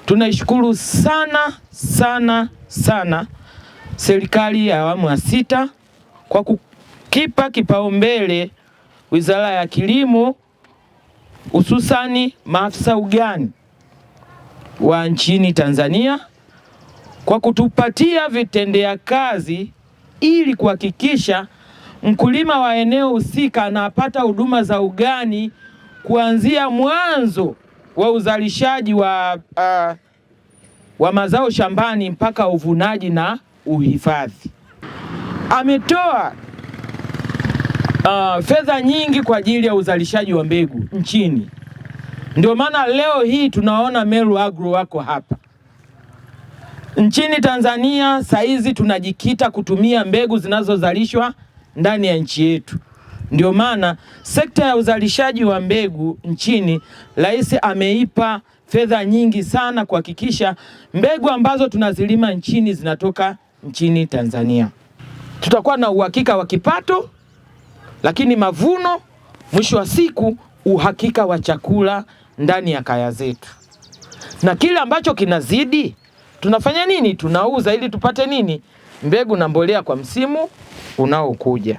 Tunaishukuru sana serikali ya awamu ya 6 kwa kukipa kipaumbele Wizara ya Kilimo, hususani maafisa ugani wa nchini Tanzania, kwa kutupatia vitendea kazi ili kuhakikisha mkulima wa eneo husika anapata huduma za ugani kuanzia mwanzo wa uzalishaji wa mazao shambani mpaka uvunaji na uhifadhi. Ametoa fedha nyingi kwa ajili ya uzalishaji wa mbegu nchini. Ndio maana leo hii tunaona Meru Agro wako hapa nchini Tanzania. Saizi tunajikita kutumia mbegu zinazozalishwa ndani ya nchi yetu. Ndio maana sekta ya uzalishaji wa mbegu nchini, Rais ameipa fedha nyingi sana kuhakikisha mbegu ambazo tunazilima nchini zinatoka nchini Tanzania. Tutakuwa na uhakika wa kipato, lakini mavuno, mwisho wa siku uhakika wa chakula ndani ya kaya zetu. Na kile ambacho kinazidi tunafanya nini? Tunauza ili tupate nini? Mbegu na mbolea kwa msimu unaokuja.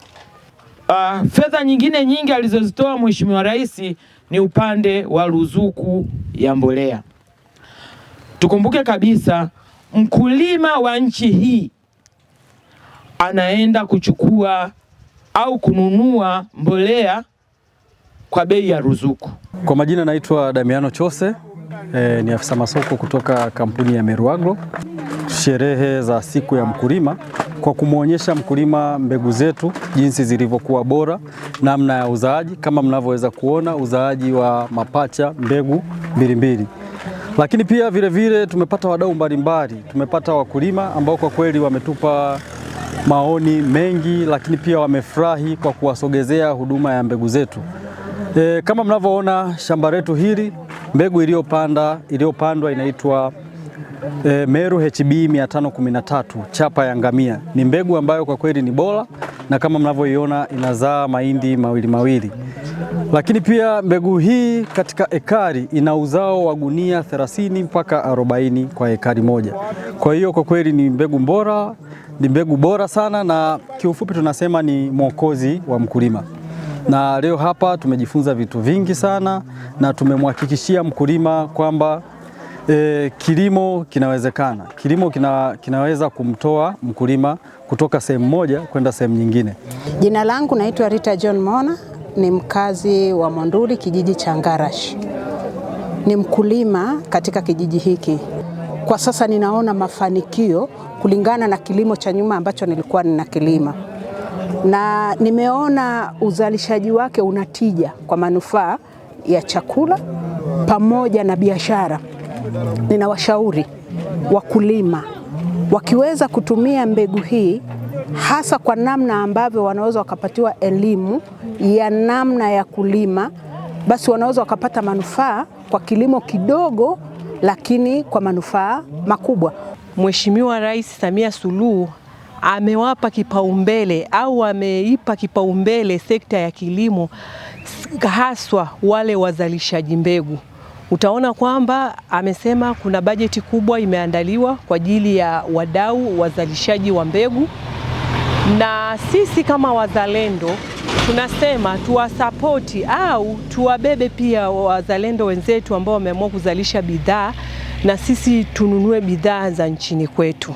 Fedha nyingine nyingi alizozitoa Mheshimiwa Rais ni upande wa ruzuku ya mbolea. Tukumbuke kabisa mkulima wa nchi hii anaenda kuchukua au kununua mbolea kwa bei ya ruzuku. Kwa majina naitwa Damiano Chose, ni afisa masoko kutoka kampuni ya Meru Agro. Sherehe za siku ya mkulima kwa kumwonyesha mkulima mbegu zetu jinsi zilivyokuwa bora, namna ya uzaaji, kama mnavyoweza kuona uzaaji wa mapacha mbegu mbili. Lakini pia vile tumepata wadau mbalimbali, tumepata wakulima ambao kwa kweli wametupa maoni mengi, lakini pia wamefurahi kwa kuwasogezea huduma ya mbegu zetu. Kama mnavyoona shamba letu hili, mbegu iliyopandwa inaitwa Meru HB 513 chapa ya ngamia. Ni mbegu ambayo kwa kweli ni bora, na kama mnavyoiona inazaa mahindi mawili. Lakini pia mbegu hii katika ekari ina uzao wa gunia 30 mpaka 40 kwa ekari moja. Kwa hiyo kwa kweli ni mbegu bora sana, na kiufupi tunasema ni mwokozi wa mkulima. Na leo hapa tumejifunza vitu vingi sana, na tumemhakikishia mkulima kwamba kilimo kinawezekana. Kilimo kinaweza kumtoa mkulima kutoka sehemu moja kwenda sehemu nyingine. Jina langu naitwa Rita John Mona, ni mkazi wa Monduli, kijiji cha Ngarash. Ni mkulima katika kijiji hiki. Kwa sasa ninaona mafanikio kulingana na kilimo cha nyuma ambacho nilikuwa ninakilima. Na nimeona uzalishaji wake unatija kwa manufaa ya chakula pamoja na biashara. Ninawashauri wakulima wakiweza kutumia mbegu hii, hasa kwa namna ambavyo wanaweza wakapatiwa elimu ya namna ya kulima, basi wanaweza wakapata manufaa kwa kilimo kidogo, lakini kwa manufaa makubwa. Mheshimiwa Rais Samia Suluhu amewapa kipaumbele au ameipa kipaumbele sekta ya kilimo, haswa wale wazalishaji mbegu. Utaona kwamba amesema kuna bajeti kubwa imeandaliwa kwa ajili ya wadau wazalishaji wa mbegu, na sisi kama wazalendo tunasema tuwasapoti au tuwabebe pia wazalendo wenzetu ambao wameamua kuzalisha bidhaa, na sisi tununue bidhaa za nchini kwetu.